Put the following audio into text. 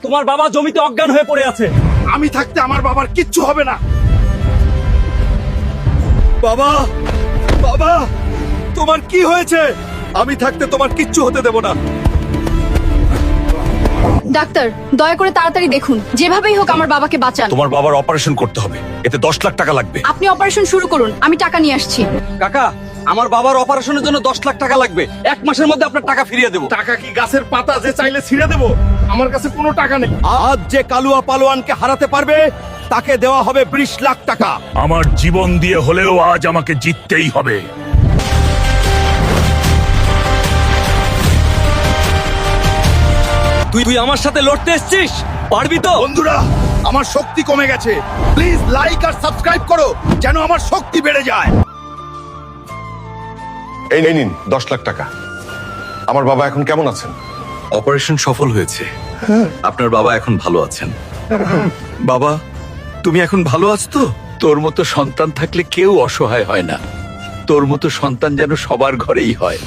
তোমার বাবা জমিতে অজ্ঞান হয়ে পড়ে আছে। আমি থাকতে আমার বাবার কিচ্ছু হবে না। বাবা, বাবা, তোমার কি হয়েছে? আমি থাকতে তোমার কিচ্ছু হতে দেব না। ডাক্তার, দয়া করে তাড়াতাড়ি দেখুন, যেভাবেই হোক আমার বাবাকে বাঁচান। তোমার বাবার অপারেশন করতে হবে, এতে 10 লাখ টাকা লাগবে। আপনি অপারেশন শুরু করুন, আমি টাকা নিয়ে আসছি। কাকা, আমার বাবার অপারেশনের জন্য 10 লাখ টাকা লাগবে। 1 মাসের মধ্যে আপনার টাকা ফিরিয়ে দেবো। টাকা কি গাছের পাতা যে চাইলে ছিঁড়ে দেব? আমার কাছে কোনো টাকা নেই। আজ যে কালুয়া পালোয়ানকে হারাতে পারবে তাকে দেওয়া হবে 20 লাখ টাকা। আমার জীবন দিয়ে হলেও আজ আমাকে জিততেই হবে। তুই আমার সাথে লড়তে এসেছিস, পারবি তো? বন্ধুরা, আমার শক্তি কমে গেছে। প্লিজ লাইক আর সাবস্ক্রাইব করো যেন আমার শক্তি বেড়ে যায়। এই নিন 10 লাখ টাকা। আমার বাবা এখন কেমন আছেন? অপারেশন সফল হয়েছে, আপনার বাবা এখন ভালো আছেন। বাবা, তুমি এখন ভালো আছো তো? তোর মতো সন্তান থাকলে কেউ অসহায় হয় না। তোর মতো সন্তান যেন সবার ঘরেই হয়।